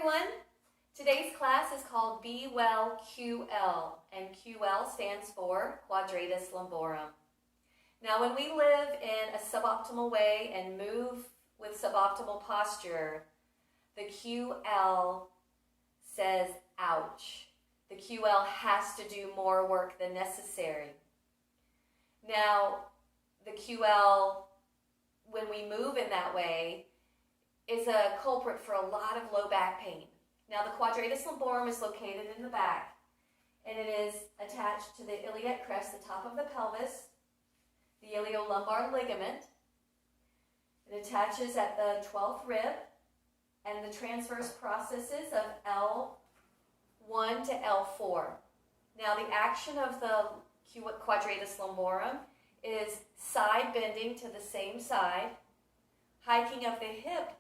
everyone. Today's class is called Be Well QL, and QL stands for Quadratus Lumborum. Now, when we live in a suboptimal way and move with suboptimal posture, the QL says, ouch. The QL has to do more work than necessary. Now, the QL, when we move in that way, is a culprit for a lot of low back pain. Now, the Quadratus Lumborum is located in the back, and it is attached to the iliac crest, the top of the pelvis, the iliolumbar ligament. It attaches at the 12th rib, and the transverse processes of L1 to L4. Now, the action of the Quadratus Lumborum is side bending to the same side, hiking of the hip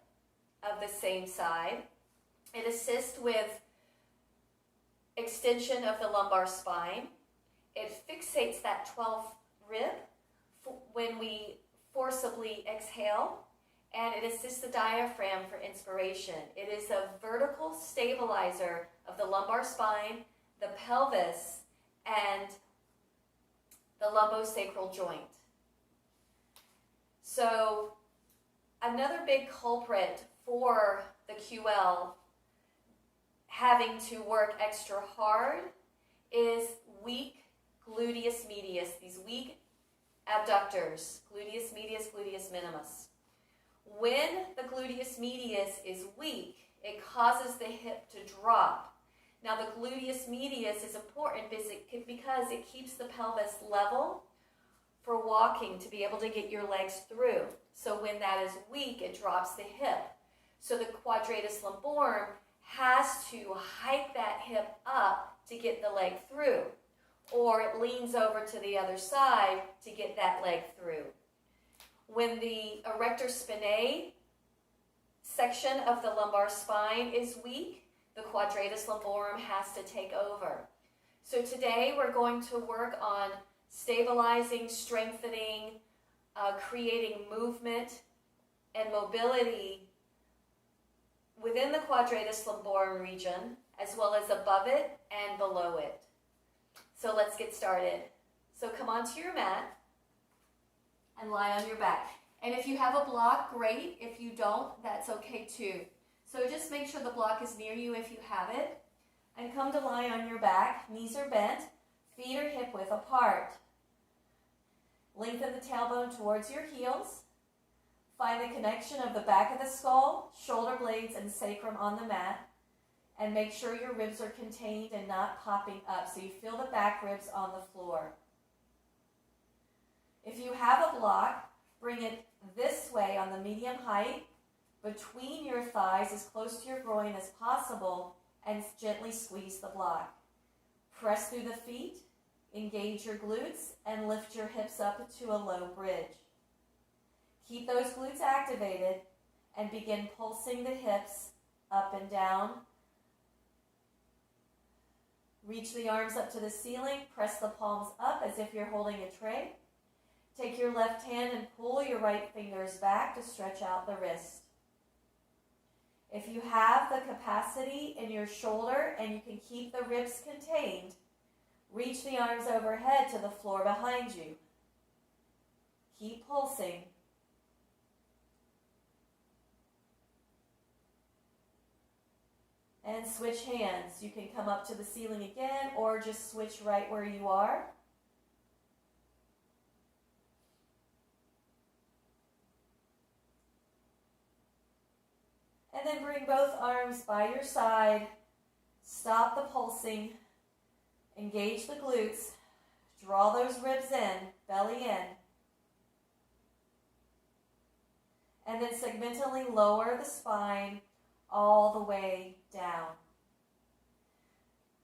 of the same side. It assists with extension of the lumbar spine. It fixates that 12th rib when we forcibly exhale, and it assists the diaphragm for inspiration. It is a vertical stabilizer of the lumbar spine, the pelvis, and the lumbosacral joint. So, another big culprit for the QL having to work extra hard is weak gluteus medius, these weak abductors, gluteus medius, gluteus minimus. When the gluteus medius is weak, it causes the hip to drop. Now, the gluteus medius is important because it keeps the pelvis level for walking, to be able to get your legs through. So when that is weak, it drops the hip. So the Quadratus Lumborum has to hike that hip up to get the leg through, or it leans over to the other side to get that leg through. When the erector spinae section of the lumbar spine is weak, the Quadratus Lumborum has to take over. So today we're going to work on stabilizing, strengthening, creating movement and mobility within the Quadratus Lumborum region, as well as above it and below it. So let's get started. So come onto your mat and lie on your back. And if you have a block, great. If you don't, that's okay too. So just make sure the block is near you if you have it. And come to lie on your back. Knees are bent, feet are hip width apart. Lengthen the tailbone towards your heels. Find the connection of the back of the skull, shoulder blades, and sacrum on the mat. And make sure your ribs are contained and not popping up, so you feel the back ribs on the floor. If you have a block, bring it this way on the medium height, between your thighs, as close to your groin as possible, and gently squeeze the block. Press through the feet, engage your glutes, and lift your hips up to a low bridge. Keep those glutes activated and begin pulsing the hips up and down. Reach the arms up to the ceiling, press the palms up as if you're holding a tray. Take your left hand and pull your right fingers back to stretch out the wrist. If you have the capacity in your shoulder and you can keep the ribs contained, reach the arms overhead to the floor behind you. Keep pulsing. And switch hands. You can come up to the ceiling again or just switch right where you are. And then bring both arms by your side. Stop the pulsing. Engage the glutes. Draw those ribs in, belly in. And then segmentally lower the spine all the way down.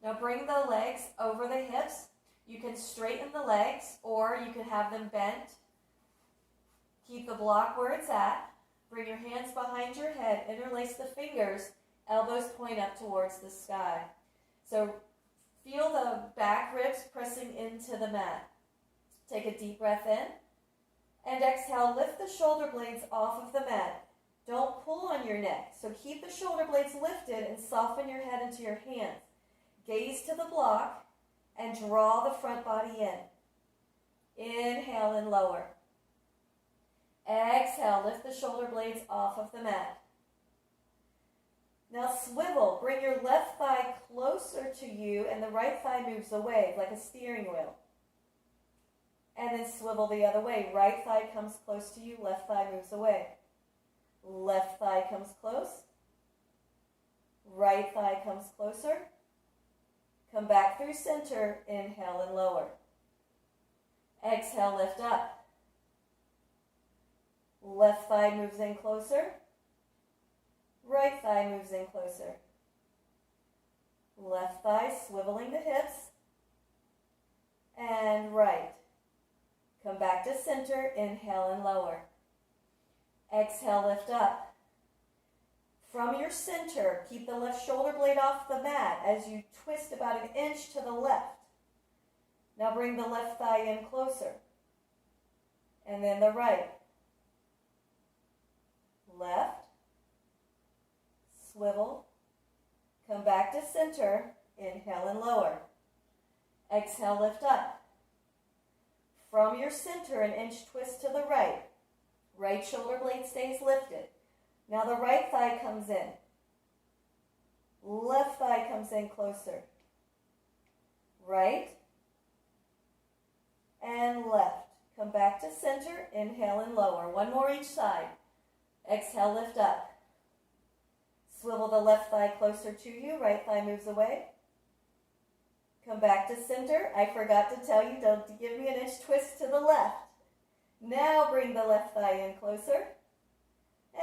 Now bring the legs over the hips. You can straighten the legs or you can have them bent. Keep the block where it's at. Bring your hands behind your head. Interlace the fingers. Elbows point up towards the sky. So feel the back ribs pressing into the mat. Take a deep breath in. And exhale, lift the shoulder blades off of the mat. Don't pull on your neck. So keep the shoulder blades lifted and soften your head into your hands. Gaze to the block and draw the front body in. Inhale and lower. Exhale, lift the shoulder blades off of the mat. Now swivel, bring your left thigh closer to you and the right thigh moves away like a steering wheel. And then swivel the other way. Right thigh comes close to you, left thigh moves away. Left thigh comes close. Right thigh comes closer. Come back through center, inhale and lower. Exhale, lift up. Left thigh moves in closer. Right thigh moves in closer. Left thigh swiveling the hips. And right. Come back to center, inhale and lower. Exhale, lift up. From your center, keep the left shoulder blade off the mat as you twist about an inch to the left. Now bring the left thigh in closer. And then the right. Left. Swivel. Come back to center. Inhale and lower. Exhale, lift up. From your center, an inch twist to the right. Right shoulder blade stays lifted. Now the right thigh comes in. Left thigh comes in closer. Right and left. Come back to center. Inhale and lower. One more each side. Exhale, lift up. Swivel the left thigh closer to you. Right thigh moves away. Come back to center. I forgot to tell you, don't give me an inch twist to the left. Now bring the left thigh in closer.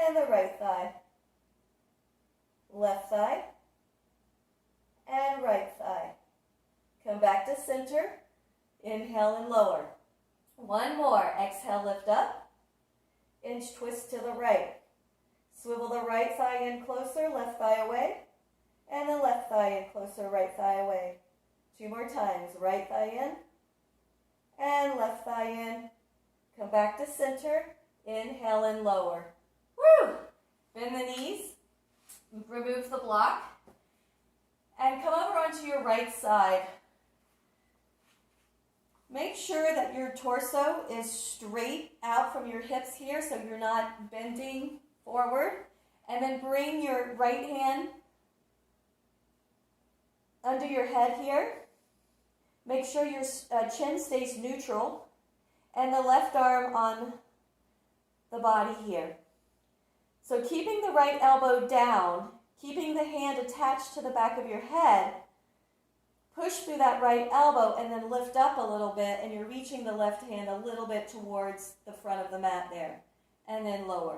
And the right thigh. Left thigh. And right thigh. Come back to center. Inhale and lower. One more. Exhale, lift up. Inch twist to the right. Swivel the right thigh in closer, left thigh away. And the left thigh in closer, right thigh away. Two more times. Right thigh in. And left thigh in. Come back to center. Inhale and lower. Woo! Bend the knees. Remove the block. And come over onto your right side. Make sure that your torso is straight out from your hips here so you're not bending forward. And then bring your right hand under your head here. Make sure your chin stays neutral. And the left arm on the body here. So keeping the right elbow down, keeping the hand attached to the back of your head, push through that right elbow and then lift up a little bit, and you're reaching the left hand a little bit towards the front of the mat there. And then lower.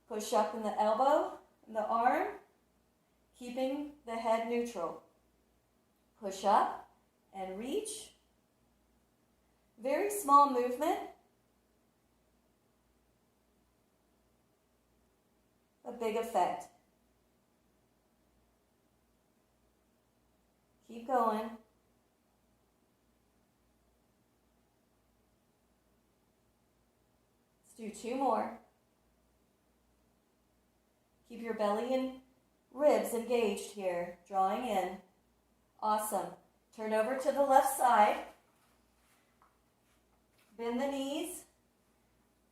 Push up in the elbow and the arm, keeping the head neutral. Push up and reach. Very small movement. A big effect. Keep going. Let's do two more. Keep your belly and ribs engaged here, drawing in. Awesome. Turn over to the left side. Bend the knees.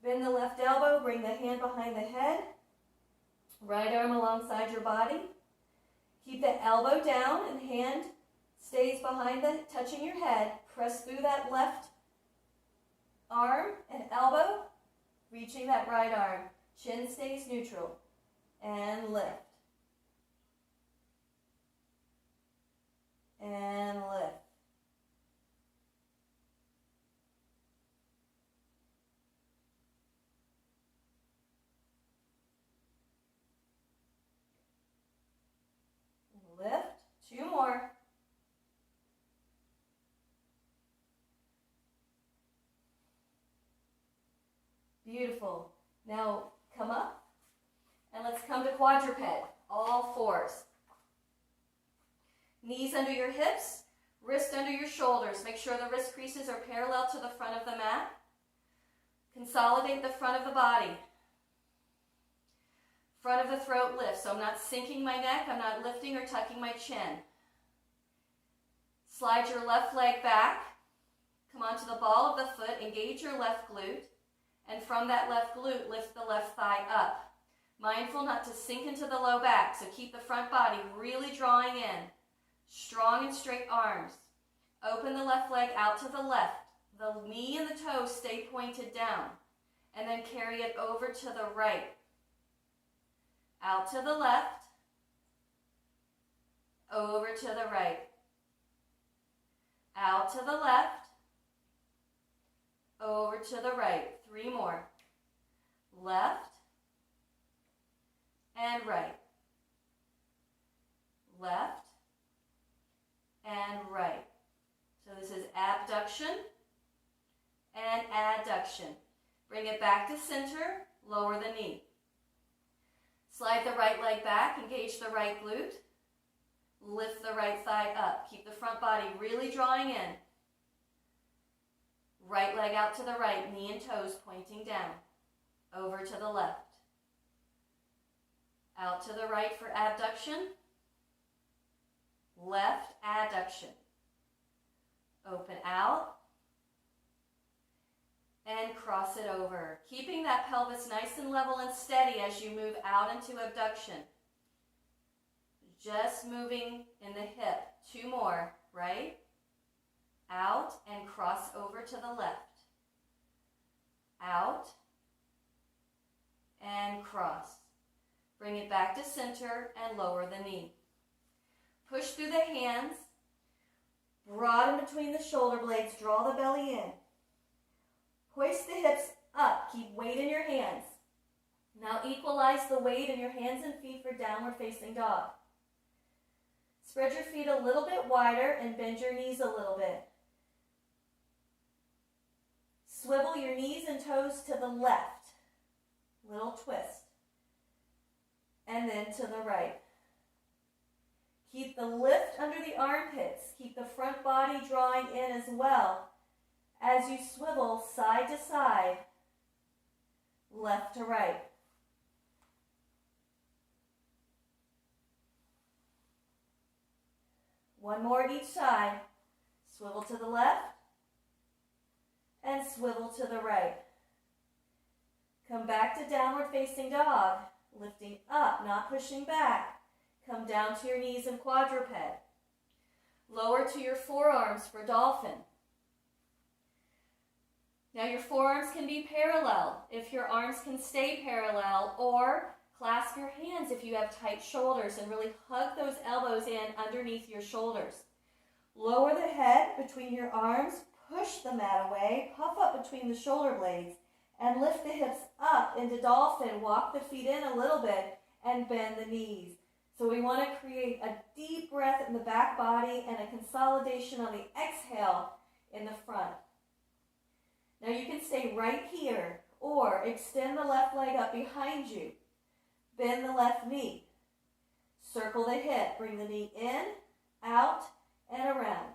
Bend the left elbow. Bring the hand behind the head. Right arm alongside your body. Keep the elbow down and hand stays behind the, touching your head. Press through that left arm and elbow, reaching that right arm. Chin stays neutral. And lift. And lift. Lift. Two more. Beautiful. Now come up and let's come to quadruped, all fours. Knees under your hips, wrist under your shoulders. Make sure the wrist creases are parallel to the front of the mat. Consolidate the front of the body. Front of the throat lifts, so I'm not sinking my neck, I'm not lifting or tucking my chin. Slide your left leg back, come onto the ball of the foot, engage your left glute, and from that left glute, lift the left thigh up. Mindful not to sink into the low back, so keep the front body really drawing in. Strong and straight arms. Open the left leg out to the left. The knee and the toes stay pointed down. And then carry it over to the right. Out to the left. Over to the right. Out to the left. Over to the right. 3 more. Left and right. Left and right. So this is abduction and adduction. Bring it back to center, lower the knee. Slide the right leg back, engage the right glute. Lift the right thigh up. Keep the front body really drawing in. Right leg out to the right, knee and toes pointing down. Over to the left. Out to the right for abduction. Left adduction. Open out. And cross it over. Keeping that pelvis nice and level and steady as you move out into abduction. Just moving in the hip. 2 more, right? Out and cross over to the left. Out and cross. Bring it back to center and lower the knee. Push through the hands. Broaden between the shoulder blades. Draw the belly in. Hoist the hips up. Keep weight in your hands. Now equalize the weight in your hands and feet for downward facing dog. Spread your feet a little bit wider and bend your knees a little bit. Swivel your knees and toes to the left. Little twist. And then to the right. Keep the lift under the armpits. Keep the front body drawing in as well as you swivel side to side, left to right. One more each side. Swivel to the left and swivel to the right. Come back to downward facing dog, lifting up, not pushing back. Come down to your knees in quadruped. Lower to your forearms for dolphin. Now your forearms can be parallel if your arms can stay parallel, or clasp your hands if you have tight shoulders and really hug those elbows in underneath your shoulders. Lower the head between your arms, push the mat away, puff up between the shoulder blades, and lift the hips up into dolphin. Walk the feet in a little bit and bend the knees. So we want to create a deep breath in the back body and a consolidation on the exhale in the front. Now you can stay right here or extend the left leg up behind you. Bend the left knee. Circle the hip. Bring the knee in, out, and around.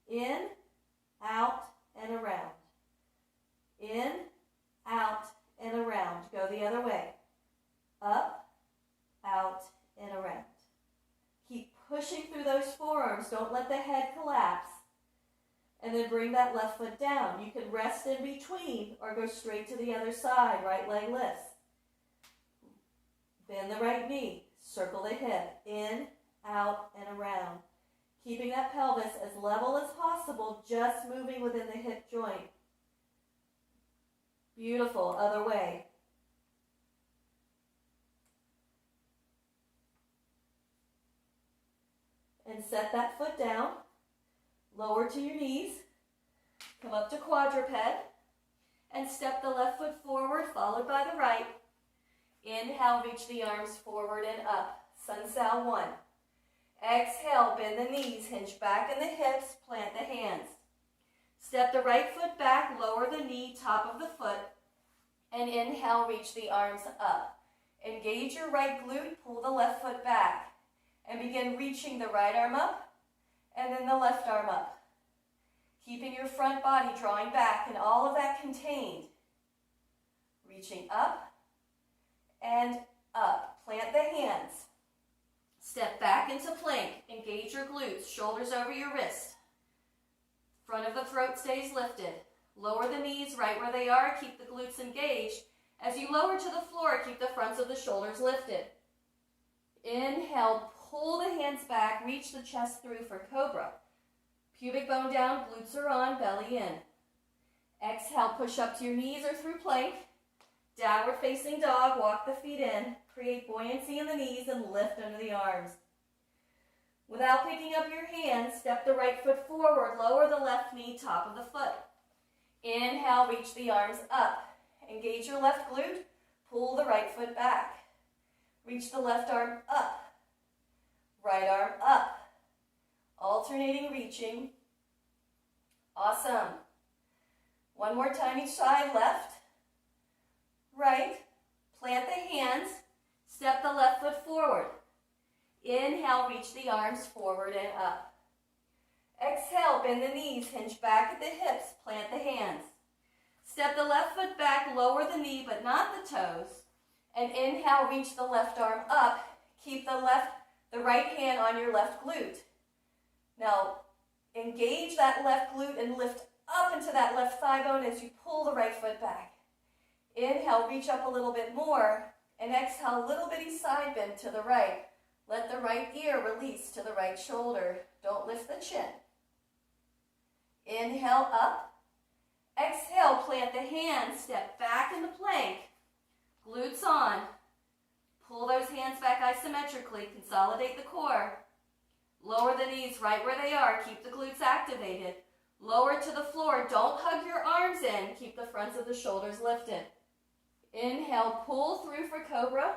In, out, and around. In, out, and around. Go the other way. Up, out, and around. Keep pushing through those forearms. Don't let the head collapse. And then bring that left foot down. You can rest in between or go straight to the other side. Right leg lifts. Bend the right knee. Circle the hip. In, out, and around. Keeping that pelvis as level as possible, just moving within the hip joint. Beautiful. Other way. And set that foot down. Lower to your knees. Come up to quadruped. And step the left foot forward, followed by the right. Inhale, reach the arms forward and up. Sun Sal 1. Exhale, bend the knees, hinge back in the hips, plant the hands. Step the right foot back, lower the knee, top of the foot, and inhale, reach the arms up. Engage your right glute, pull the left foot back, and begin reaching the right arm up, and then the left arm up. Keeping your front body drawing back, and all of that contained. Reaching up and up. Plant the hands. Step back into plank. Engage your glutes. Shoulders over your wrist. Front of the throat stays lifted. Lower the knees right where they are. Keep the glutes engaged. As you lower to the floor, keep the fronts of the shoulders lifted. Inhale, pull the hands back. Reach the chest through for cobra. Pubic bone down, glutes are on, belly in. Exhale, push up to your knees or through plank. Downward facing dog, walk the feet in. Create buoyancy in the knees and lift under the arms. Without picking up your hands, step the right foot forward, lower the left knee, top of the foot. Inhale, reach the arms up. Engage your left glute, pull the right foot back. Reach the left arm up, right arm up. Alternating reaching. Awesome. One more time each side, left, right. Plant the hands, step the left foot forward. Inhale, reach the arms forward and up. Exhale, bend the knees, hinge back at the hips, plant the hands. Step the left foot back, lower the knee but not the toes. And inhale, reach the left arm up. Keep the right hand on your left glute. Now, engage that left glute and lift up into that left thigh bone as you pull the right foot back. Inhale, reach up a little bit more. And exhale, little bitty side bend to the right. Let the right ear release to the right shoulder. Don't lift the chin. Inhale, up. Exhale, plant the hands, step back into plank. Glutes on. Pull those hands back isometrically. Consolidate the core. Lower the knees right where they are. Keep the glutes activated. Lower to the floor. Don't hug your arms in. Keep the fronts of the shoulders lifted. Inhale, pull through for cobra.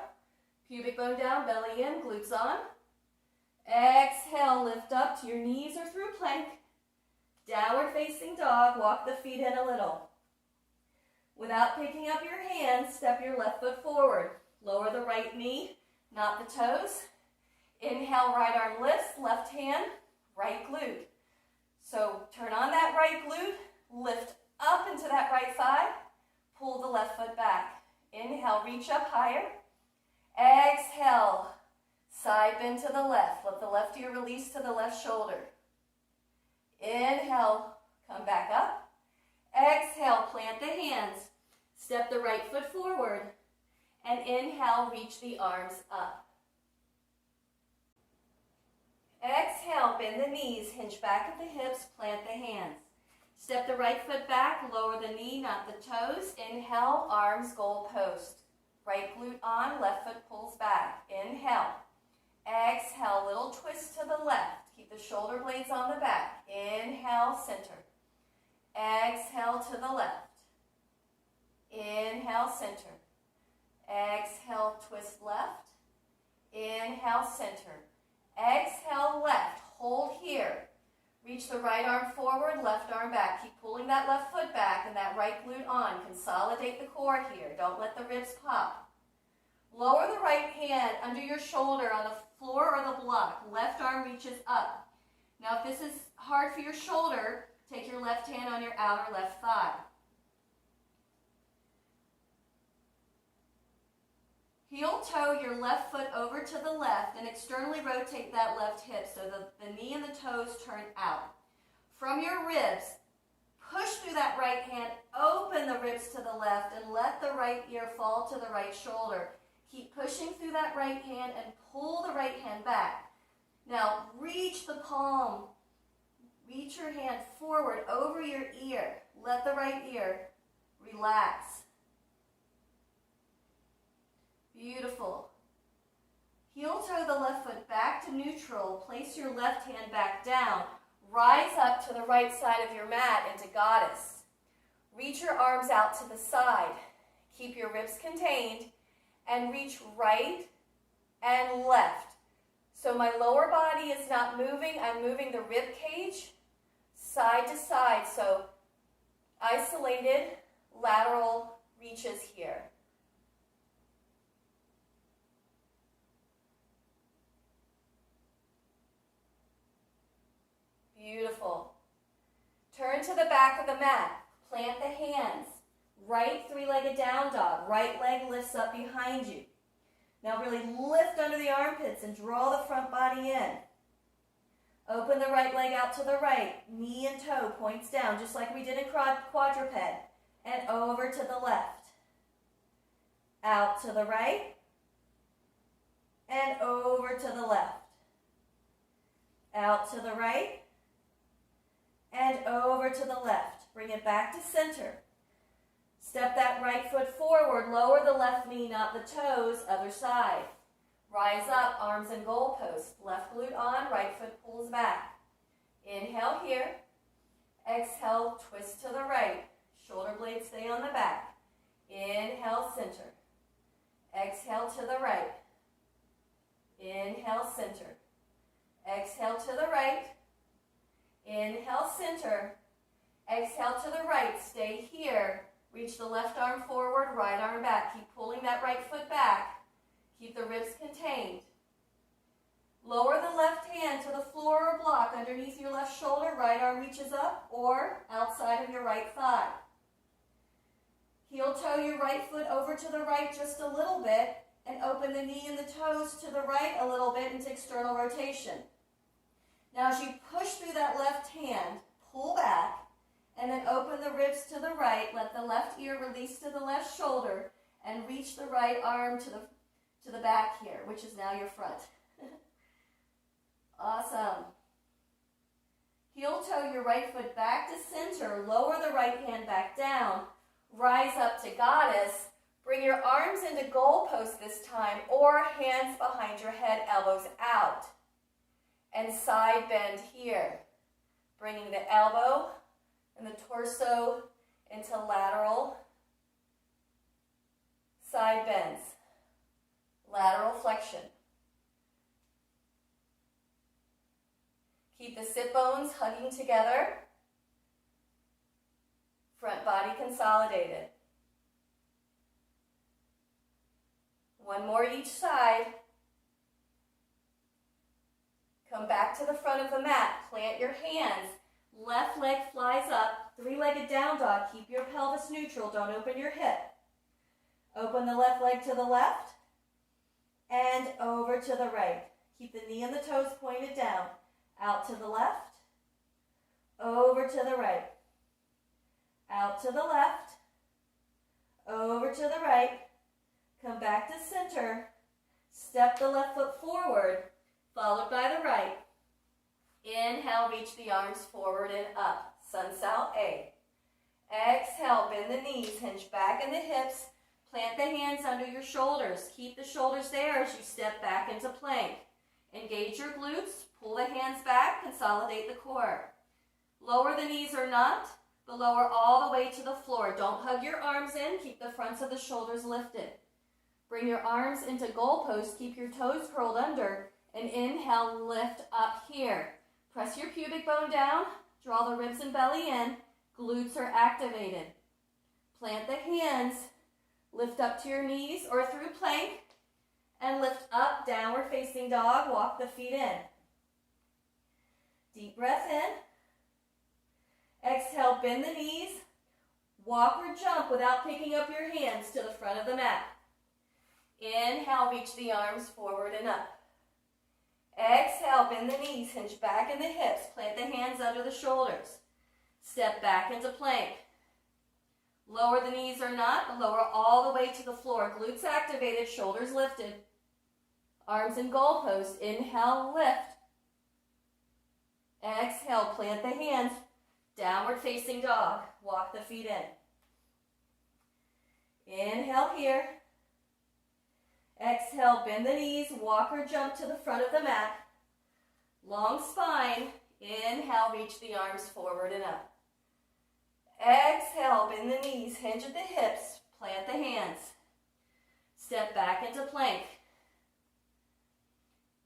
Pubic bone down, belly in, glutes on. Exhale, lift up to your knees or through plank. Downward facing dog, walk the feet in a little. Without picking up your hands, step your left foot forward. Lower the right knee, not the toes. Inhale, right arm lifts, left hand, right glute. So turn on that right glute, lift up into that right thigh, pull the left foot back. Inhale, reach up higher. Exhale, side bend to the left. Let the left ear release to the left shoulder. Inhale, come back up. Exhale, plant the hands. Step the right foot forward. And inhale, reach the arms up. Exhale, bend the knees, hinge back at the hips, plant the hands. Step the right foot back, lower the knee, not the toes. Inhale, arms goal post. Right glute on, left foot pulls back. Inhale. Exhale, little twist to the left. Keep the shoulder blades on the back. Inhale, center. Exhale to the left. Inhale, center. Exhale, twist left. Inhale, center. Exhale, left. Hold here. Reach the right arm forward, left arm back. Keep pulling that left foot back and that right glute on. Consolidate the core here. Don't let the ribs pop. Lower the right hand under your shoulder on the floor or the block. Left arm reaches up. Now, if this is hard for your shoulder, take your left hand on your outer left thigh. Heel toe your left foot over to the left and externally rotate that left hip so the knee and the toes turn out. From your ribs, push through that right hand, open the ribs to the left, and let the right ear fall to the right shoulder. Keep pushing through that right hand and pull the right hand back. Now, reach the palm. Reach your hand forward over your ear. Let the right ear relax. Beautiful. Heel toe the left foot back to neutral. Place your left hand back down. Rise up to the right side of your mat into goddess. Reach your arms out to the side. Keep your ribs contained and reach right and left. So my lower body is not moving. I'm moving the rib cage side to side. So isolated lateral reaches here. Beautiful. Turn to the back of the mat. Plant the hands. Right three-legged down dog. Right leg lifts up behind you. Now really lift under the armpits and draw the front body in. Open the right leg out to the right. Knee and toe points down, just like we did in quadruped. And over to the left. Out to the right. And over to the left. Out to the right. And over to the left. Bring it back to center. Step that right foot forward. Lower the left knee, not the toes. Other side. Rise up, arms and goalpost. Left glute on, right foot pulls back. Inhale here. Exhale, twist to the right. Shoulder blades stay on the back. Inhale, center. Exhale to the right. Inhale, center. Exhale to the right. Inhale, center. Exhale to the right. Stay here. Reach the left arm forward, right arm back. Keep pulling that right foot back. Keep the ribs contained. Lower the left hand to the floor or block underneath your left shoulder. Right arm reaches up or outside of your right thigh. Heel toe your right foot over to the right just a little bit and open the knee and the toes to the right a little bit into external rotation. Now as you push through that left hand, pull back and then open the ribs to the right. Let the left ear release to the left shoulder and reach the right arm to the back here, which is now your front. Awesome. Heel toe your right foot back to center. Lower the right hand back down. Rise up to goddess. Bring your arms into goalpost this time or hands behind your head, elbows out. And side bend here. Bringing the elbow and the torso into lateral side bends. Lateral flexion. Keep the sit bones hugging together. Front body consolidated. One more each side. Come back to the front of the mat. Plant your hands. Left leg flies up. Three-legged down dog. Keep your pelvis neutral. Don't open your hip. Open the left leg to the left. And over to the right. Keep the knee and the toes pointed down. Out to the left. Over to the right. Out to the left. Over to the right. Come back to center. Step the left foot forward, followed by the right. Inhale, reach the arms forward and up. Sun Sal A. Exhale, bend the knees, hinge back in the hips. Plant the hands under your shoulders. Keep the shoulders there as you step back into plank. Engage your glutes. Pull the hands back. Consolidate the core. Lower the knees or not, but lower all the way to the floor. Don't hug your arms in. Keep the fronts of the shoulders lifted. Bring your arms into goalpost. Keep your toes curled under. And inhale, lift up here. Press your pubic bone down. Draw the ribs and belly in. Glutes are activated. Plant the hands. Lift up to your knees or through plank. And lift up, downward facing dog. Walk the feet in. Deep breath in. Exhale, bend the knees. Walk or jump without picking up your hands to the front of the mat. Inhale, reach the arms forward and up. Exhale, bend the knees, hinge back in the hips. Plant the hands under the shoulders. Step back into plank. Lower the knees or not, but lower all the way to the floor. Glutes activated, shoulders lifted. Arms in goalpost. Inhale, lift. Exhale, plant the hands. Downward facing dog. Walk the feet in. Inhale here. Exhale, bend the knees. Walk or jump to the front of the mat. Long spine. Inhale, reach the arms forward and up. Exhale, bend the knees, hinge at the hips, plant the hands. Step back into plank.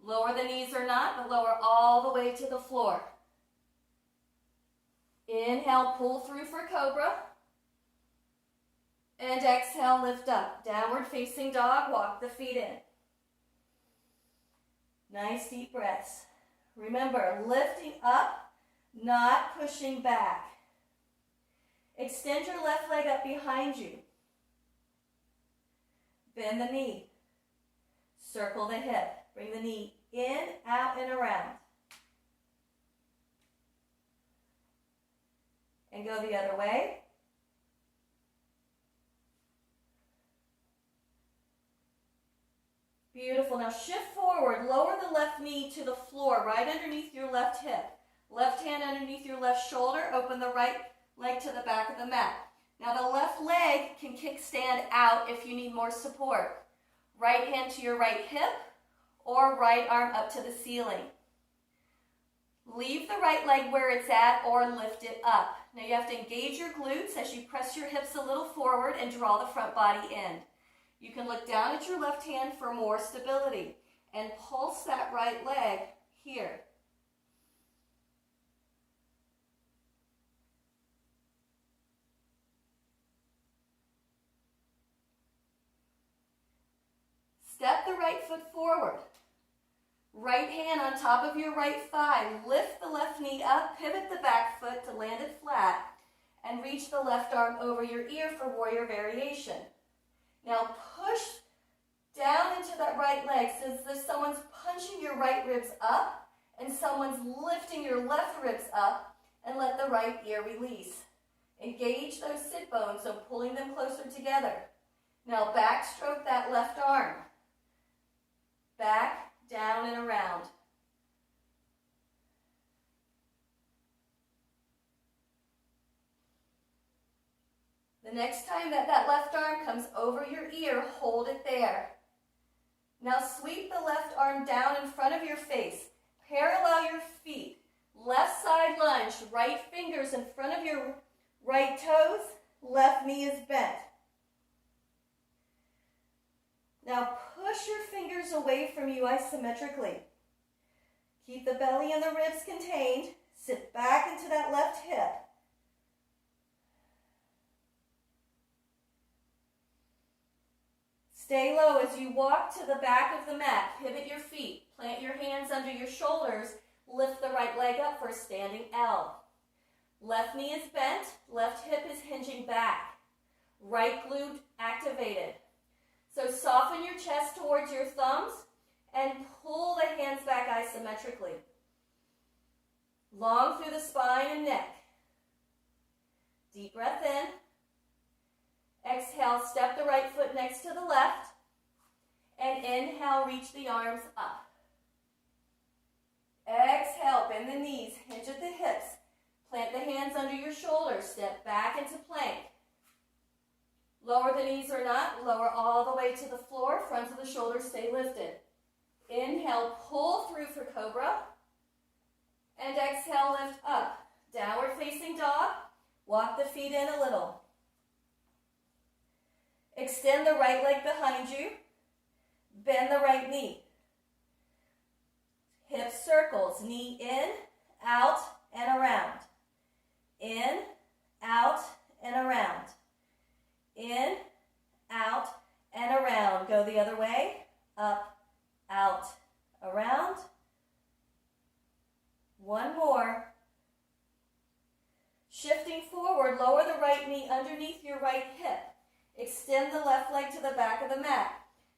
Lower the knees or not, but lower all the way to the floor. Inhale, pull through for cobra. And exhale, lift up. Downward facing dog, walk the feet in. Nice deep breaths. Remember, lifting up, not pushing back. Extend your left leg up behind you. Bend the knee. Circle the hip. Bring the knee in, out, and around. And go the other way. Beautiful. Now shift forward. Lower the left knee to the floor, right underneath your left hip. Left hand underneath your left shoulder. Open the right leg to the back of the mat. Now the left leg can kickstand out if you need more support. Right hand to your right hip or right arm up to the ceiling. Leave the right leg where it's at or lift it up. Now you have to engage your glutes as you press your hips a little forward and draw the front body in. You can look down at your left hand for more stability and pulse that right leg here. Step the right foot forward. Right hand on top of your right thigh. Lift the left knee up, pivot the back foot to land it flat, and reach the left arm over your ear for warrior variation. Now push down into that right leg so that someone's punching your right ribs up and someone's lifting your left ribs up, and let the right ear release. Engage those sit bones, so pulling them closer together. Now backstroke that left arm. Back, down, and around. The next time that left arm comes over your ear, hold it there. Now sweep the left arm down in front of your face. Parallel your feet. Left side lunge. Right fingers in front of your right toes. Left knee is bent. Now push your fingers away from you isometrically. Keep the belly and the ribs contained. Sit back into that left hip. Stay low as you walk to the back of the mat. Pivot your feet. Plant your hands under your shoulders. Lift the right leg up for a standing L. Left knee is bent. Left hip is hinging back. Right glute activated. So soften your chest towards your thumbs and pull the hands back isometrically. Long through the spine and neck. Deep breath in. Exhale, step the right foot next to the left. And inhale, reach the arms up. Exhale, bend the knees, hinge at the hips. Plant the hands under your shoulders, step back into plank. Lower the knees or not, lower all the way to the floor, fronts of the shoulders stay lifted. Inhale, pull through for cobra. And exhale, lift up. Downward facing dog. Walk the feet in a little. Extend the right leg behind you. Bend the right knee. Hip circles, knee in, out, and around. In, out, and around. In, out, and around. Go the other way. Up, out, around. One more. Shifting forward, lower the right knee underneath your right hip. Extend the left leg to the back of the mat.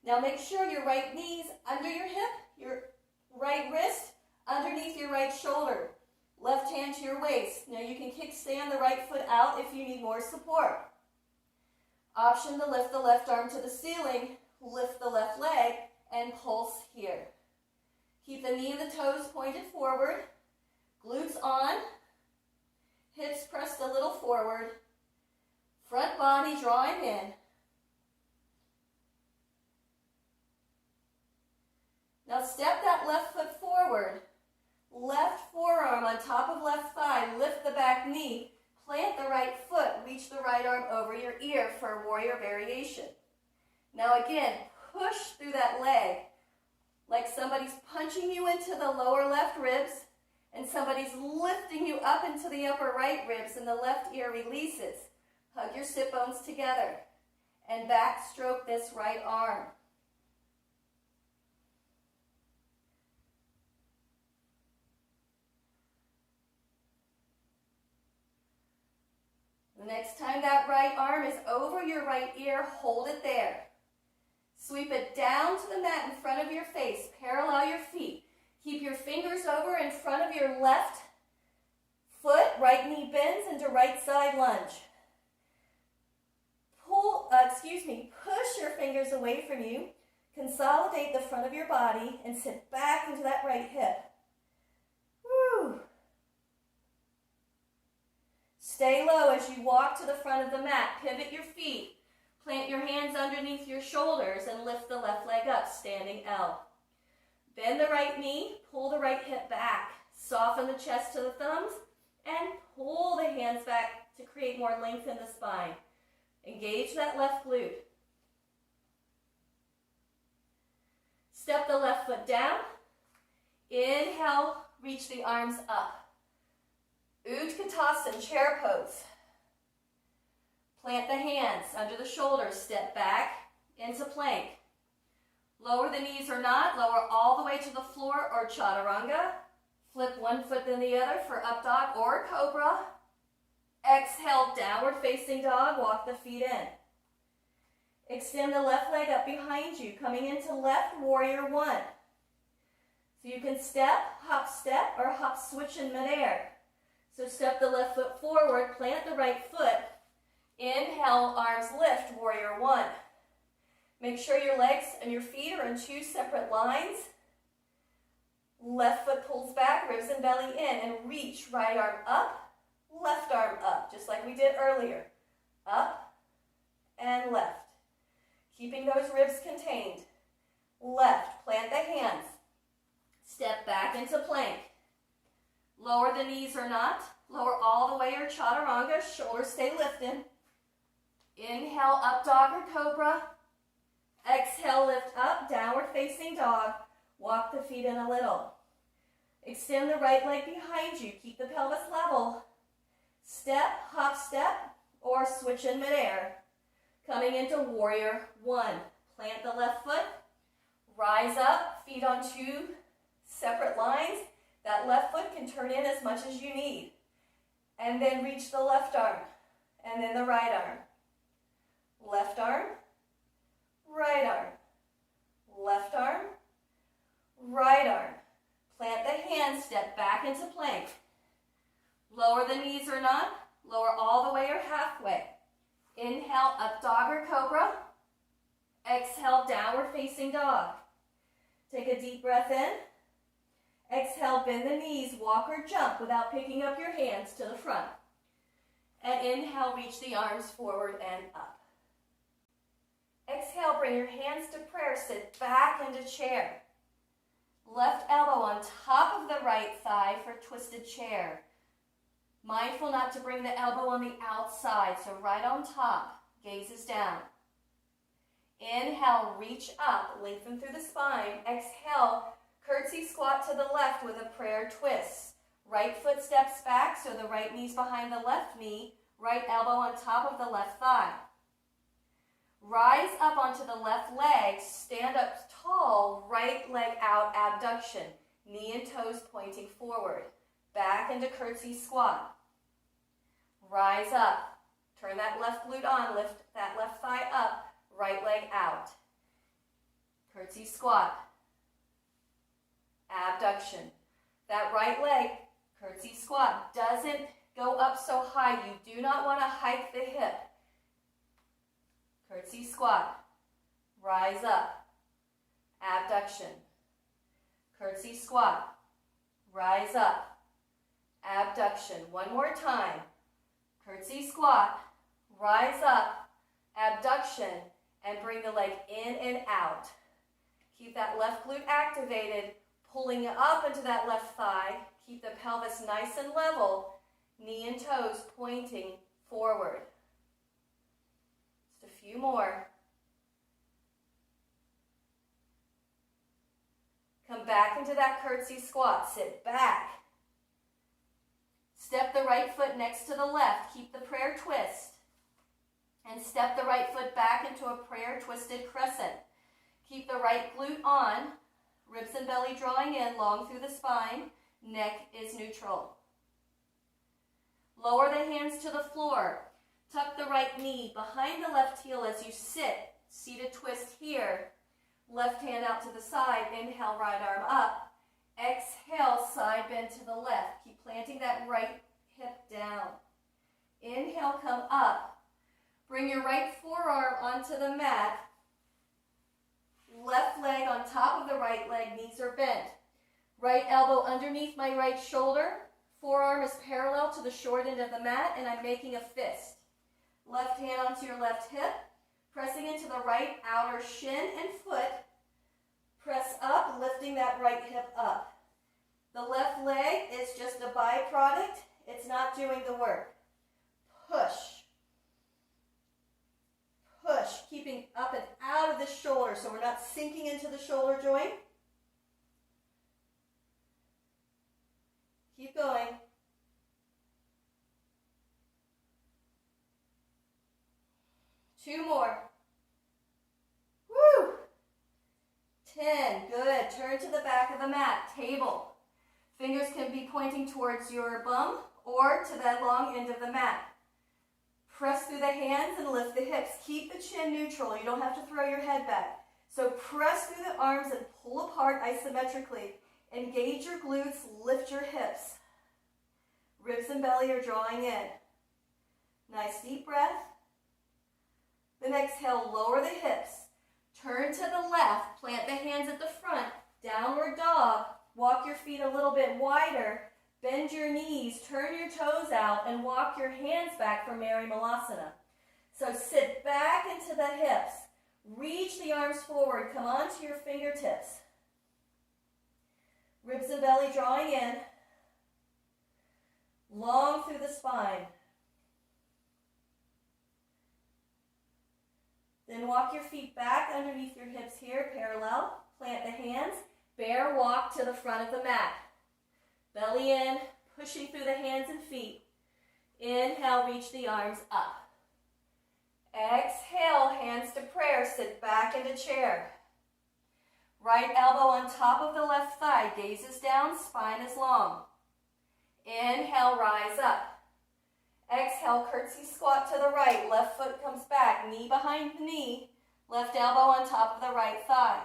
Now make sure your right knee's under your hip, your right wrist underneath your right shoulder. Left hand to your waist. Now you can kickstand the right foot out if you need more support. Option to lift the left arm to the ceiling, lift the left leg, and pulse here. Keep the knee and the toes pointed forward, glutes on, hips pressed a little forward, front body drawing in. Now step that left foot forward, left forearm on top of left thigh, lift the back knee, plant the right foot, reach the right arm over your ear for warrior variation. Now again, push through that leg like somebody's punching you into the lower left ribs and somebody's lifting you up into the upper right ribs and the left ear releases. Hug your sit bones together and backstroke this right arm. The next time that right arm is over your right ear, hold it there. Sweep it down to the mat in front of your face. Parallel your feet. Keep your fingers over in front of your left foot. Right knee bends into right side lunge. Push your fingers away from you. Consolidate the front of your body and sit back into that right hip. Woo. Stay low as you walk to the front of the mat. Pivot your feet. Plant your hands underneath your shoulders and lift the left leg up, standing L. Bend the right knee, pull the right hip back. Soften the chest to the thumbs and pull the hands back to create more length in the spine. Engage that left glute. Step the left foot down. Inhale, reach the arms up. Utkatasana, chair pose. Plant the hands under the shoulders, step back into plank. Lower the knees or not, lower all the way to the floor or chaturanga. Flip one foot then the other for up dog or cobra. Exhale, downward facing dog, walk the feet in. Extend the left leg up behind you, coming into left warrior one. So you can step, or hop switch in midair. So step the left foot forward, plant the right foot. Inhale, arms lift, warrior one. Make sure your legs and your feet are in two separate lines. Left foot pulls back, ribs and belly in, and reach, right arm up, left arm up, just like we did earlier. Up and left. Keeping those ribs contained. Left, plant the hands. Step back into plank. Lower the knees or not. Lower all the way or chaturanga, shoulders stay lifted. Inhale, up dog or cobra. Exhale, lift up, downward facing dog. Walk the feet in a little. Extend the right leg behind you. Keep the pelvis level. Step, hop step, or switch in midair. Coming into warrior one. Plant the left foot. Rise up, feet on two separate lines. That left foot can turn in as much as you need. And then reach the left arm. And then the right arm. Left arm. Right arm. Left arm. Right arm. Plant the hands, step back into plank. Lower the knees or not. Lower all the way or halfway. Inhale, up dog or cobra. Exhale, downward facing dog. Take a deep breath in. Exhale, bend the knees, walk or jump without picking up your hands to the front. And inhale, reach the arms forward and up. Exhale, bring your hands to prayer, sit back into chair. Left elbow on top of the right thigh for twisted chair. Mindful not to bring the elbow on the outside, so right on top, gaze is down. Inhale, reach up, lengthen through the spine. Exhale, curtsy squat to the left with a prayer twist. Right foot steps back, so the right knee's behind the left knee, right elbow on top of the left thigh. Rise up onto the left leg, stand up tall, right leg out, abduction. Knee and toes pointing forward. Back into curtsy squat. Rise up. Turn that left glute on, lift that left thigh up, right leg out. Curtsy squat. Abduction. That right leg, curtsy squat, doesn't go up so high. You do not want to hike the hip. Curtsy squat. Rise up. Abduction. Curtsy squat. Rise up. Abduction. One more time. Curtsy squat. Rise up. Abduction. And bring the leg in and out. Keep that left glute activated. Pulling up into that left thigh. Keep the pelvis nice and level. Knee and toes pointing forward. Just a few more. Come back into that curtsy squat. Sit back. Step the right foot next to the left. Keep the prayer twist. And step the right foot back into a prayer twisted crescent. Keep the right glute on. Ribs and belly drawing in, long through the spine. Neck is neutral. Lower the hands to the floor. Tuck the right knee behind the left heel as you sit. Seated twist here. Left hand out to the side. Inhale, right arm up. Exhale, side bend to the left. Keep planting that right hip down. Inhale, come up. Bring your right forearm onto the mat. Left leg on top of the right leg, knees are bent. Right elbow underneath my right shoulder. Forearm is parallel to the short end of the mat, and I'm making a fist. Left hand onto your left hip, pressing into the right outer shin and foot. Press up, lifting that right hip up. The left leg is just a byproduct. It's not doing the work. Push. Push, keeping up and out of the shoulder so we're not sinking into the shoulder joint. Keep going. Two more. Woo! 10. Good. Turn to the back of the mat. Table. Fingers can be pointing towards your bum or to the long end of the mat. Press through the hands and lift the hips. Keep the chin neutral. You don't have to throw your head back. So press through the arms and pull apart isometrically. Engage your glutes. Lift your hips. Ribs and belly are drawing in. Nice deep breath. Then exhale, lower the hips. Turn to the left. Plant the hands at the front. Downward dog. Walk your feet a little bit wider. Bend your knees. Turn your toes out and walk your hands back for Mary Malasana. So sit back into the hips. Reach the arms forward. Come onto your fingertips. Ribs and belly drawing in. Long through the spine. Then walk your feet back underneath your hips here, parallel. Plant the hands. Bear walk to the front of the mat. Belly in, pushing through the hands and feet. Inhale, reach the arms up. Exhale, hands to prayer. Sit back into chair. Right elbow on top of the left thigh. Gaze is down, spine is long. Inhale, rise up. Exhale, curtsy squat to the right. Left foot comes back, knee behind the knee. Left elbow on top of the right thigh.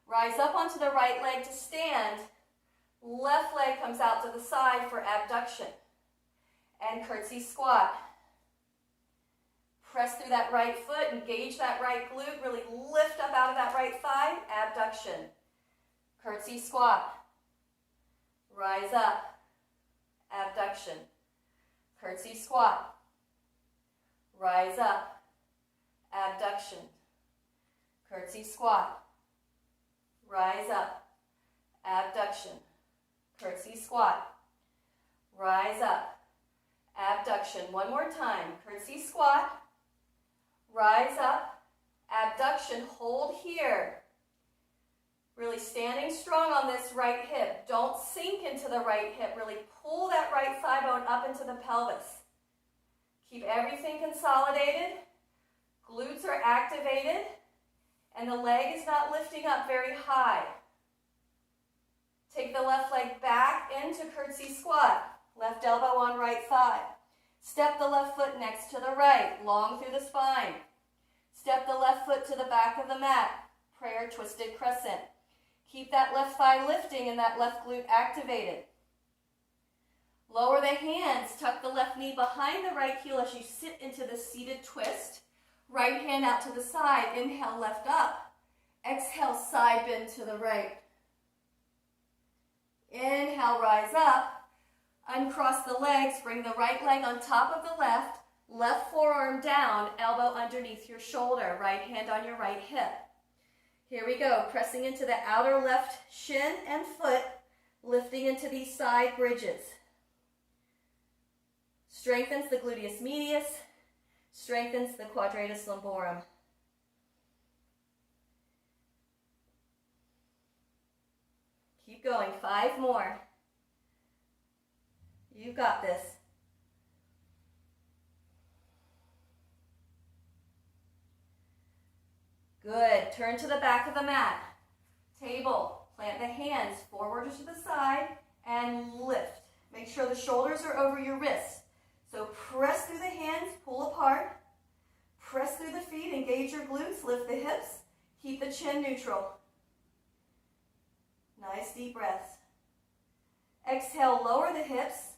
Rise up onto the right leg to stand. Left leg comes out to the side for abduction. And curtsy squat. Press through that right foot, engage that right glute, really lift up out of that right thigh, abduction. Curtsy squat. Rise up, abduction. Curtsy squat. Rise up, abduction. Curtsy squat. Rise up, abduction. Curtsy squat. Rise up, abduction. One more time. Curtsy squat. Rise up, abduction. Hold here. Really standing strong on this right hip. Don't sink into the right hip. Really pull that right thigh bone up into the pelvis. Keep everything consolidated. Glutes are activated. And the leg is not lifting up very high. Take the left leg back into curtsy squat. Left elbow on right thigh. Step the left foot next to the right, long through the spine. Step the left foot to the back of the mat. Prayer twisted crescent. Keep that left thigh lifting and that left glute activated. Lower the hands. Tuck the left knee behind the right heel as you sit into the seated twist. Right hand out to the side. Inhale, left up. Exhale, side bend to the right. Inhale, rise up. Uncross the legs. Bring the right leg on top of the left. Left forearm down. Elbow underneath your shoulder. Right hand on your right hip. Here we go. Pressing into the outer left shin and foot. Lifting into these side bridges. Strengthens the gluteus medius. Strengthens the Quadratus Lumborum. Keep going. 5 more. You got this. Good. Turn to the back of the mat. Table. Plant the hands forward to the side and lift. Make sure the shoulders are over your wrists. So press through the hands, pull apart. Press through the feet, engage your glutes, lift the hips, keep the chin neutral. Nice deep breaths. Exhale, lower the hips,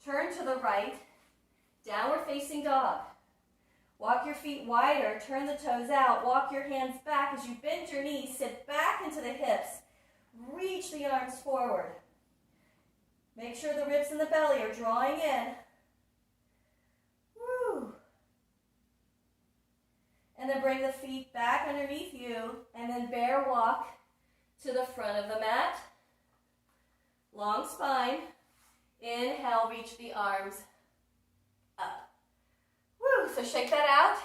turn to the right, downward facing dog. Walk your feet wider, turn the toes out, walk your hands back as you bend your knees, sit back into the hips, reach the arms forward. Make sure the ribs and the belly are drawing in. Woo. And then bring the feet back underneath you, and then bear walk to the front of the mat. Long spine. Inhale, reach the arms up. Woo, so shake that out.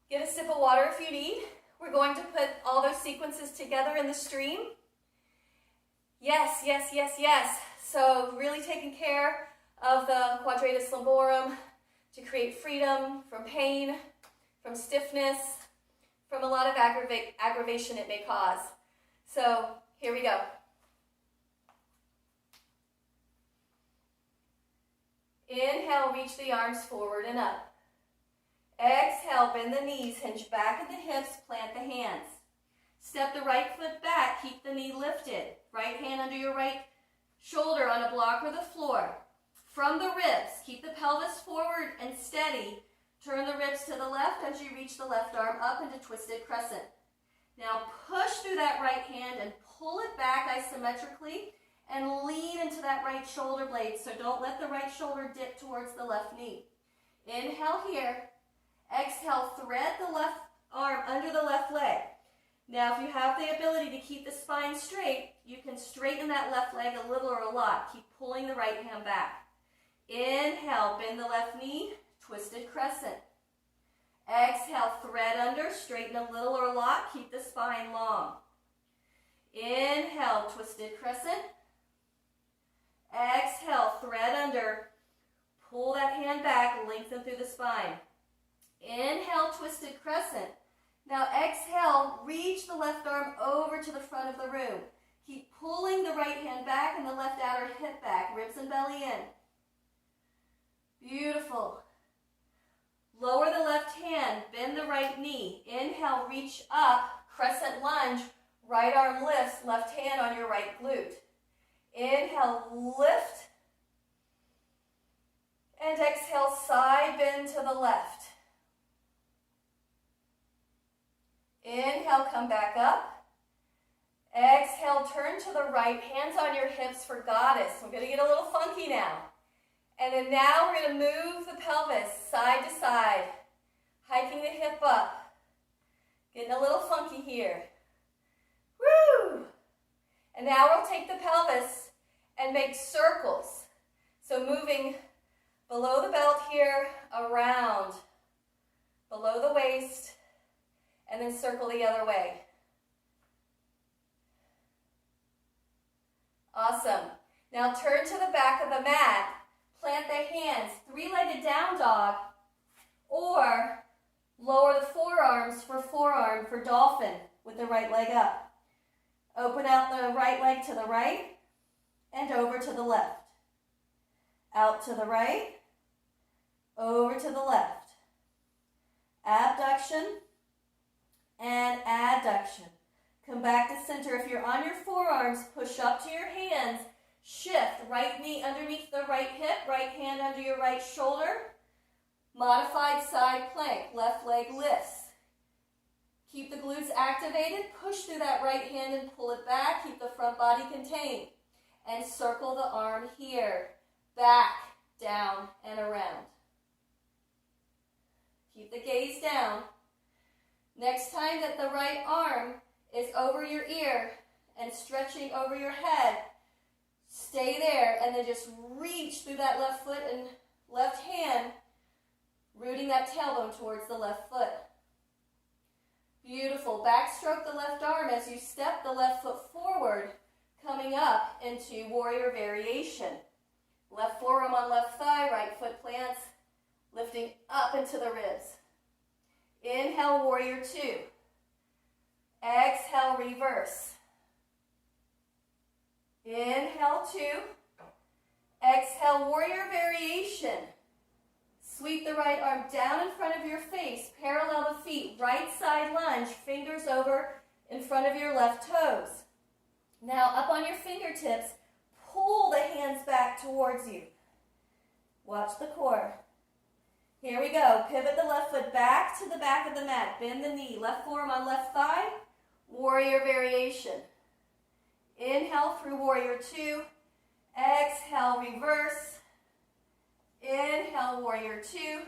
Get a sip of water if you need. We're going to put all those sequences together in the stream. Yes, yes, yes, yes. So really taking care of the Quadratus Lumborum to create freedom from pain, from stiffness, from a lot of aggravation it may cause. So here we go. Inhale, reach the arms forward and up. Exhale, bend the knees, hinge back at the hips, plant the hands. Step the right foot back, keep the knee lifted. Right hand under your right shoulder on a block or the floor. From the ribs, keep the pelvis forward and steady. Turn the ribs to the left as you reach the left arm up into twisted crescent. Now push through that right hand and pull it back isometrically and lean into that right shoulder blade. So don't let the right shoulder dip towards the left knee. Inhale here. Exhale, thread the left arm under the left leg. Now, if you have the ability to keep the spine straight, you can straighten that left leg a little or a lot. Keep pulling the right hand back. Inhale, bend the left knee, twisted crescent. Exhale, thread under, straighten a little or a lot, keep the spine long. Inhale, twisted crescent. Exhale, thread under, pull that hand back, lengthen through the spine. Inhale, twisted crescent. Now exhale, reach the left arm over to the front of the room. Keep pulling the right hand back and the left outer hip back, ribs and belly in. Beautiful. Lower the left hand, bend the right knee. Inhale, reach up, crescent lunge, right arm lifts, left hand on your right glute. Inhale, lift. And exhale, side bend to the left. Inhale, come back up. Exhale, turn to the right, hands on your hips for goddess. We're going to get a little funky now. And then now we're going to move the pelvis side to side, hiking the hip up. Getting a little funky here. Woo! And now we'll take the pelvis and make circles. So moving below the belt here, around, below the waist, and then circle the other way. Awesome. Now turn to the back of the mat. Plant the hands, three-legged down dog, or lower the forearms for dolphin with the right leg up. Open out the right leg to the right and over to the left. Out to the right, over to the left. Abduction and adduction. Come back to center. If you're on your forearms, push up to your hands. Shift, right knee underneath the right hip, right hand under your right shoulder. Modified side plank, left leg lifts. Keep the glutes activated, push through that right hand and pull it back. Keep the front body contained. And circle the arm here, back, down, and around. Keep the gaze down. Next time that the right arm is over your ear and stretching over your head, stay there and then just reach through that left foot and left hand, rooting that tailbone towards the left foot. Beautiful. Backstroke the left arm as you step the left foot forward, coming up into warrior variation. Left forearm on left thigh, right foot plants, lifting up into the ribs. Inhale, warrior two. Exhale, reverse. Inhale, two. Exhale, warrior variation. Sweep the right arm down in front of your face, parallel the feet, right side lunge, fingers over in front of your left toes. Now up on your fingertips, pull the hands back towards you. Watch the core. Here we go. Pivot the left foot back to the back of the mat. Bend the knee. Left forearm on left thigh. Warrior variation. Inhale through warrior two. Exhale, reverse. Inhale, warrior two.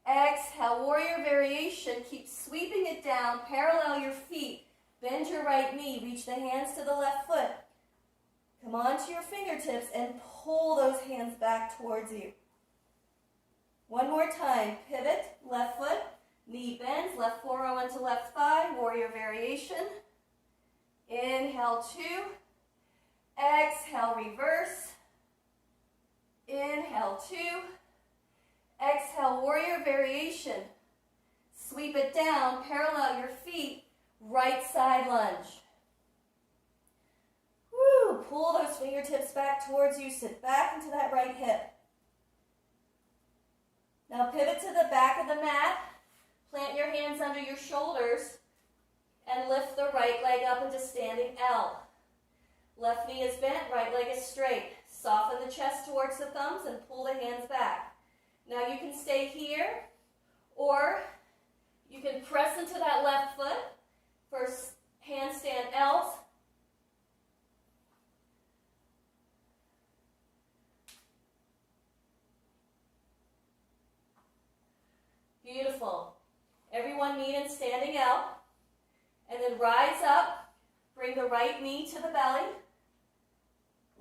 Exhale, warrior variation. Keep sweeping it down. Parallel your feet. Bend your right knee. Reach the hands to the left foot. Come onto your fingertips and pull those hands back towards you. One more time. Pivot, left foot, knee bends, left forearm onto left thigh, warrior variation. Inhale, two. Exhale, reverse. Inhale, two. Exhale, warrior variation. Sweep it down, parallel your feet, right side lunge. Woo! Pull those fingertips back towards you. Sit back into that right hip. Now pivot to the back of the mat. Plant your hands under your shoulders and lift the right leg up into standing L. Left knee is bent, right leg is straight. Soften the chest towards the thumbs and pull the hands back. Now you can stay here, or you can press into that left foot for handstand L's. Beautiful. Everyone meet in standing L. And then rise up. Bring the right knee to the belly.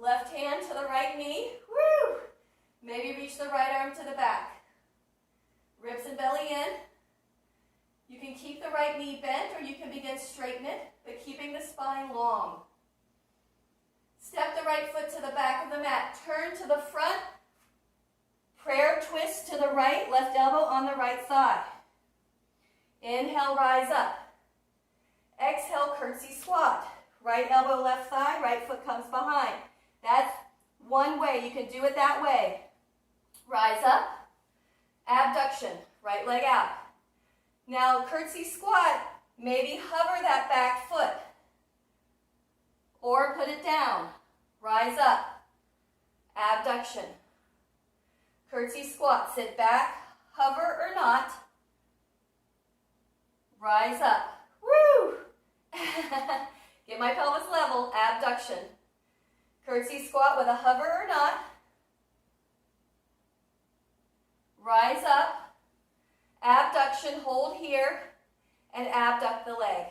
Left hand to the right knee. Woo! Maybe reach the right arm to the back. Ribs and belly in. You can keep the right knee bent or you can begin straighten it, but keeping the spine long. Step the right foot to the back of the mat. Turn to the front. Prayer twist to the right, left elbow on the right thigh. Inhale, rise up. Exhale, curtsy squat. Right elbow, left thigh, right foot comes behind. That's one way. You can do it that way. Rise up. Abduction, right leg out. Now, curtsy squat, maybe hover that back foot. Or put it down. Rise up. Abduction. Curtsy squat, sit back, hover or not. Rise up. Woo! Get my pelvis level, abduction. Curtsy squat with a hover or not. Rise up. Abduction, hold here, and abduct the leg.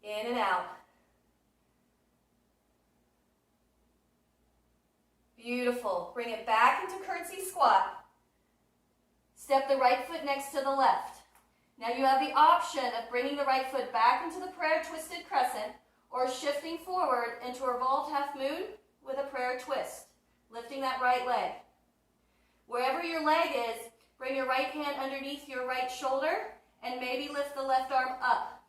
In and out. Beautiful. Bring it back into curtsy squat. Step the right foot next to the left. Now you have the option of bringing the right foot back into the prayer twisted crescent or shifting forward into a revolved half moon with a prayer twist, lifting that right leg. Wherever your leg is, bring your right hand underneath your right shoulder and maybe lift the left arm up.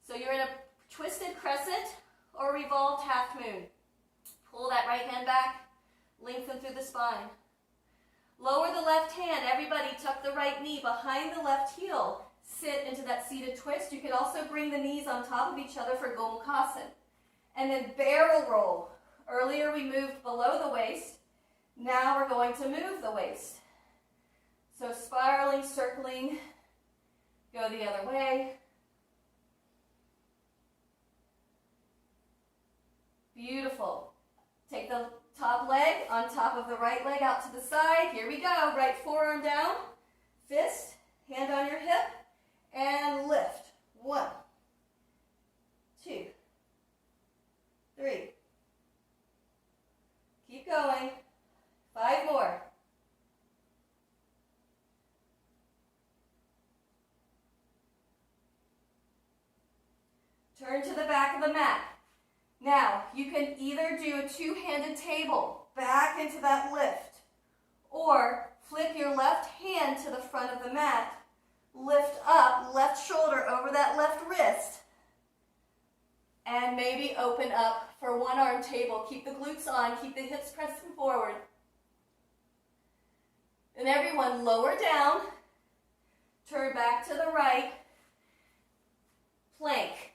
So you're in a twisted crescent or revolved half moon. Pull that right hand back, lengthen through the spine. Lower the left hand. Everybody tuck the right knee behind the left heel. Sit into that seated twist. You can also bring the knees on top of each other for Gomukhasana. And then barrel roll. Earlier we moved below the waist. Now we're going to move the waist. So spiraling, circling, go the other way. Beautiful. Take the top leg on top of the right leg out to the side. Here we go. Right forearm down. Fist, hand on your hip, and lift. 1, 2, 3. Keep going. 5 more. Turn to the back of the mat. Now, you can either do a two-handed table back into that lift, or flip your left hand to the front of the mat, lift up, left shoulder over that left wrist, and maybe open up for one-arm table. Keep the glutes on, keep the hips pressing forward. And everyone lower down, turn back to the right, plank.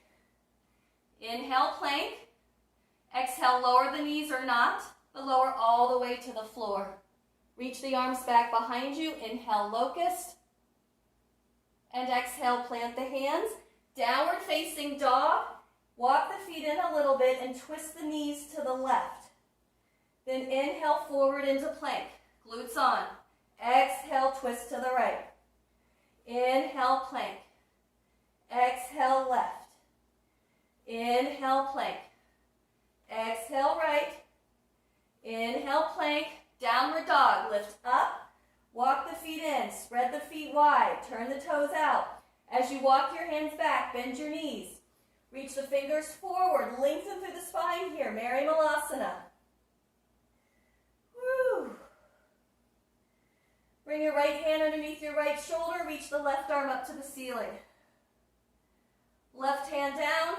Inhale, plank. Exhale, lower the knees or not, but lower all the way to the floor. Reach the arms back behind you. Inhale, locust. And exhale, plant the hands. Downward facing dog. Walk the feet in a little bit and twist the knees to the left. Then inhale forward into plank. Glutes on. Exhale, twist to the right. Inhale, plank. Exhale, left. Inhale, plank. Exhale, right. Inhale, plank. Downward dog. Lift up. Walk the feet in. Spread the feet wide. Turn the toes out. As you walk your hands back, bend your knees. Reach the fingers forward. Lengthen through the spine here. Mary Malasana. Woo. Bring your right hand underneath your right shoulder. Reach the left arm up to the ceiling. Left hand down.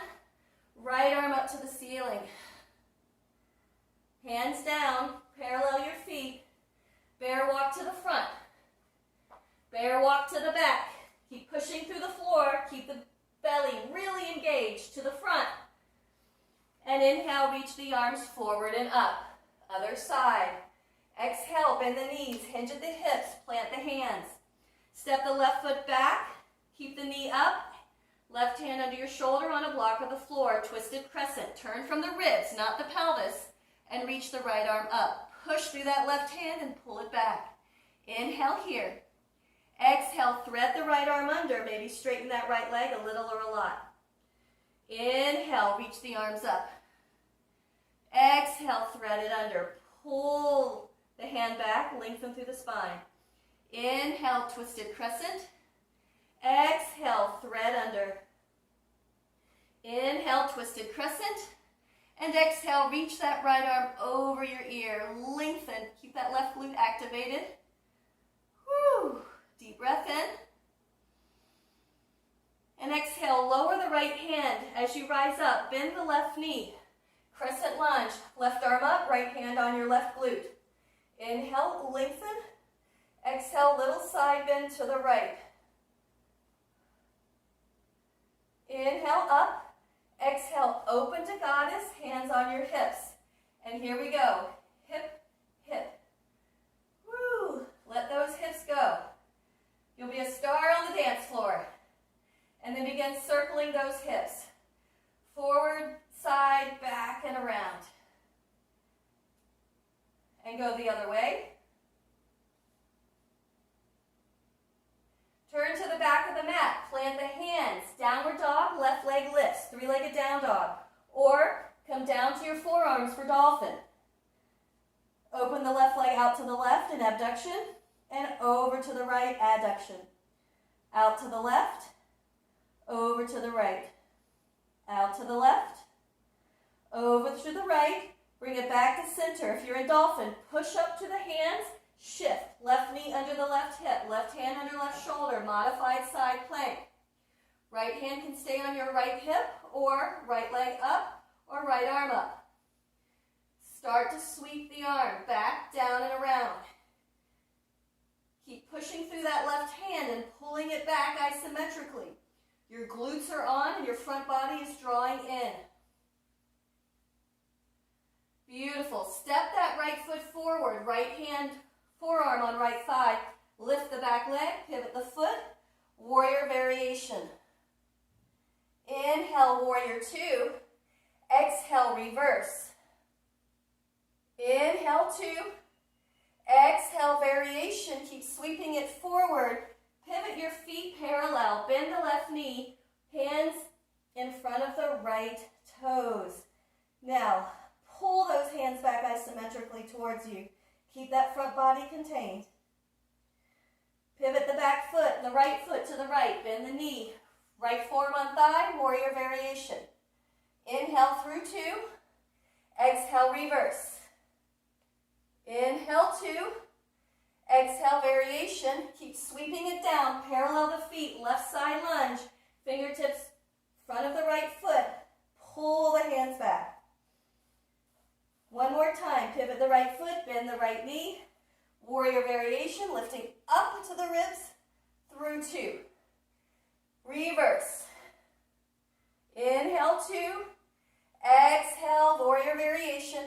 Right arm up to the ceiling. Hands down. Parallel your feet. Bear walk to the front. Bear walk to the back. Keep pushing through the floor. Keep the belly really engaged to the front. And inhale, reach the arms forward and up. Other side. Exhale, bend the knees, hinge at the hips, plant the hands. Step the left foot back. Keep the knee up. Left hand under your shoulder on a block of the floor. Twisted crescent. Turn from the ribs, not the pelvis. And reach the right arm up. Push through that left hand and pull it back. Inhale here. Exhale, thread the right arm under. Maybe straighten that right leg a little or a lot. Inhale, reach the arms up. Exhale, thread it under. Pull the hand back, lengthen through the spine. Inhale, twisted crescent. Exhale, thread under. Inhale, twisted crescent. And exhale, reach that right arm over your ear. Lengthen. Keep that left glute activated. Whew. Deep breath in. And exhale, lower the right hand as you rise up. Bend the left knee. Crescent lunge. Left arm up, right hand on your left glute. Inhale, lengthen. Exhale, little side bend to the right. Inhale, up. Exhale, open to goddess, hands on your hips. And here we go. Hip, hip. Woo! Let those hips go. You'll be a star on the dance floor. And then begin circling those hips. Forward, side, back, and around. And go the other way. Turn to the back of the mat. Plant the hands. Downward dog, left leg lifts. Three-legged down dog. Or come down to your forearms for dolphin. Open the left leg out to the left in abduction. And over to the right, adduction. Out to the left. Over to the right. Out to the left. Over to the right. Bring it back to center. If you're in dolphin, push up to the hands. Shift. Left knee under the left hip. Left hand under left shoulder. Modified side plank. Right hand can stay on your right hip or right leg up or right arm up. Start to sweep the arm back, down, and around. Keep pushing through that left hand and pulling it back isometrically. Your glutes are on and your front body is drawing in. Beautiful. Step that right foot forward. Right hand, forearm on right thigh. Lift the back leg, pivot the foot. Warrior variation. Inhale, warrior two. Exhale, reverse. Inhale, two. Exhale, variation. Keep sweeping it forward. Pivot your feet parallel. Bend the left knee. Hands in front of the right toes. Now, pull those hands back isometrically towards you. Keep that front body contained. Pivot the back foot and the right foot to the right. Bend the knee. Right forearm on thigh, warrior variation. Inhale through two. Exhale, reverse. Inhale, two. Exhale, variation. Keep sweeping it down. Parallel the feet. Left side lunge. Fingertips front of the right foot. Pull the hands back. One more time. Pivot the right foot. Bend the right knee. Warrior variation, lifting up to the ribs through 2. Reverse. Inhale 2. Exhale, warrior variation.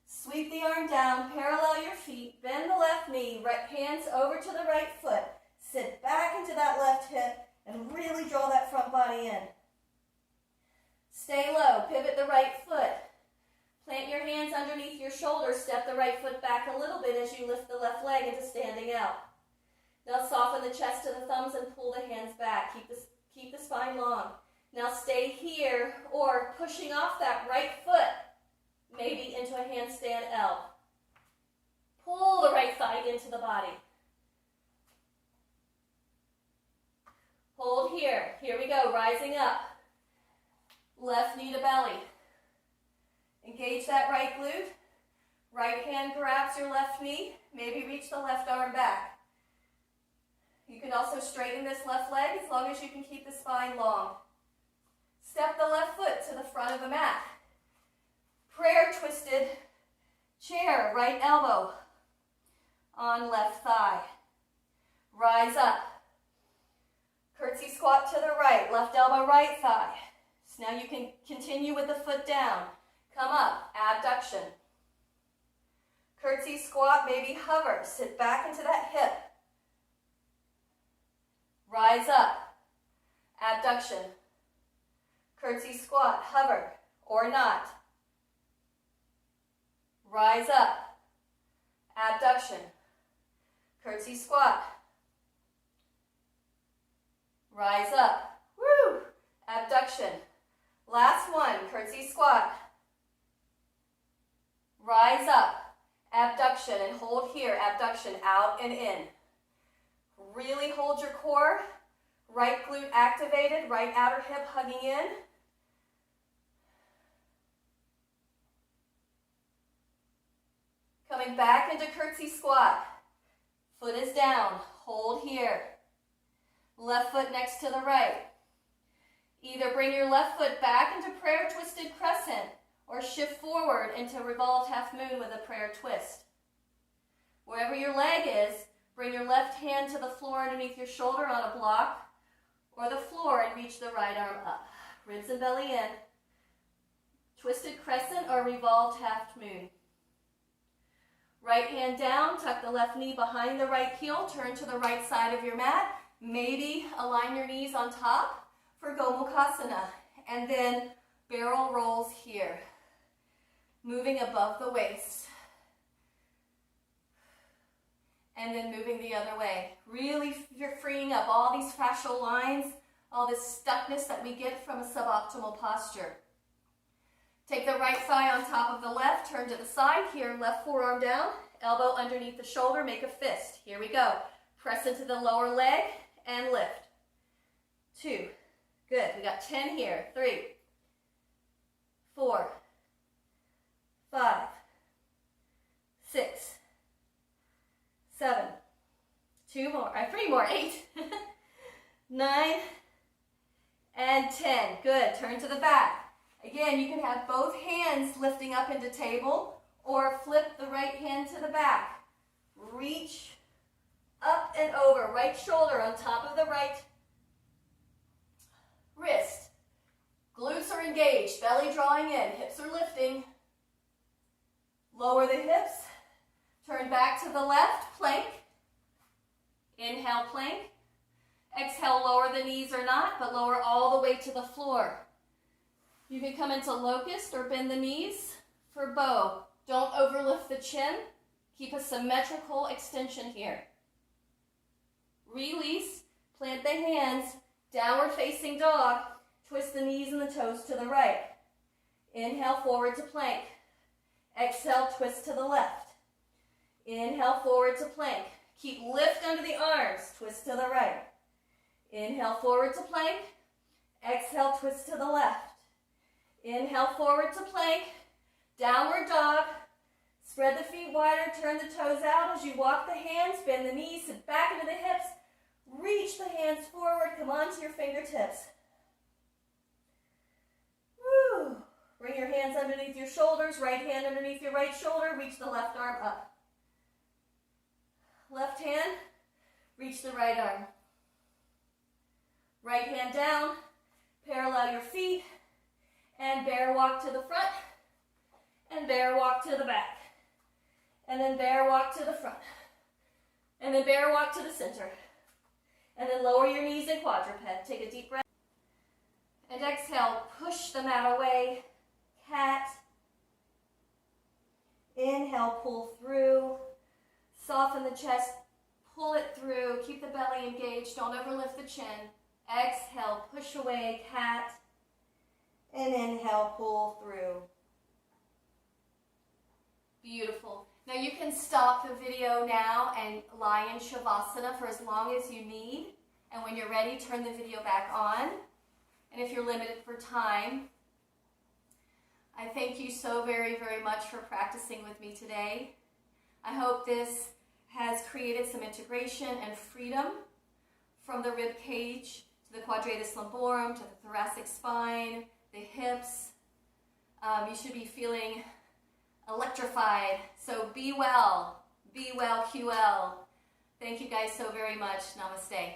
Sweep the arm down, parallel your feet, bend the left knee, right hands over to the right foot. Sit back into that left hip and really draw that front body in. Stay low, pivot the right foot. Plant your hands underneath your shoulders, step the right foot back a little bit as you lift the left leg into standing out. Now soften the chest to the thumbs and pull the hands back. Keep the spine long. Now stay here or pushing off that right foot, maybe into a handstand L. Pull the right thigh into the body. Hold here. Here we go, rising up. Left knee to belly. Engage that right glute. Right hand grabs your left knee. Maybe reach the left arm back. You can also straighten this left leg as long as you can keep the spine long. Step the left foot to the front of the mat. Prayer twisted chair, right elbow on left thigh. Rise up. Curtsy squat to the right, left elbow, right thigh. So now you can continue with the foot down. Come up, abduction. Curtsy squat, maybe hover. Sit back into that hip. Rise up, abduction. Curtsy squat, hover, or not. Rise up, abduction. Curtsy squat. Rise up, woo, abduction. Last one, curtsy squat. Rise up, abduction, and hold here, abduction, out and in. Really hold your core. Right glute activated, right outer hip hugging in. Coming back into curtsy squat. Foot is down, hold here. Left foot next to the right. Either bring your left foot back into prayer twisted crescent or shift forward into revolved half moon with a prayer twist. Wherever your leg is, bring your left hand to the floor underneath your shoulder on a block or the floor and reach the right arm up. Ribs and belly in. Twisted crescent or revolved half moon. Right hand down, tuck the left knee behind the right heel, turn to the right side of your mat. Maybe align your knees on top for Gomukhasana. And then barrel rolls here. Moving above the waist. And then moving the other way. Really, you're freeing up all these fascial lines, all this stuckness that we get from a suboptimal posture. Take the right thigh on top of the left, turn to the side here, left forearm down, elbow underneath the shoulder, make a fist. Here we go. Press into the lower leg and lift. 2. Good. We got 10 here. 3, 4, 5, 6, 7, 2 more, 3 more, 8, 9, and 10. Good. Turn to the back. Again, you can have both hands lifting up into table or flip the right hand to the back. Reach up and over. Right shoulder on top of the right wrist. Glutes are engaged. Belly drawing in. Hips are lifting. Lower the hips. Turn back to the left. Plank. Inhale, plank. Exhale, lower the knees or not, but lower all the way to the floor. You can come into locust or bend the knees for bow. Don't overlift the chin. Keep a symmetrical extension here. Release, plant the hands, downward facing dog. Twist the knees and the toes to the right. Inhale, forward to plank. Exhale, twist to the left. Inhale, forward to plank. Keep lift under the arms, twist to the right. Inhale, forward to plank. Exhale, twist to the left. Inhale, forward to plank. Downward dog. Spread the feet wider, turn the toes out as you walk the hands, bend the knees, sit back into the hips. Reach the hands forward, come onto your fingertips. Woo. Bring your hands underneath your shoulders, right hand underneath your right shoulder, reach the left arm up. Left hand, reach the right arm. Right hand down, parallel your feet, and bear walk to the front, and bear walk to the back, and then bear walk to the front, and then bear walk to the center, and then lower your knees in quadruped. Take a deep breath, and exhale, push the mat away, cat. Inhale, pull through, soften the chest, pull it through, keep the belly engaged, don't overlift the chin. Exhale, push away, cat, and inhale, pull through. Beautiful. Now you can stop the video now and lie in Shavasana for as long as you need, and when you're ready, turn the video back on. And if you're limited for time, I thank you so very, very much for practicing with me today. I hope this has created some integration and freedom from the rib cage to the Quadratus Lumborum, to the thoracic spine, the hips. You should be feeling electrified. So be well, QL. Thank you guys so very much. Namaste.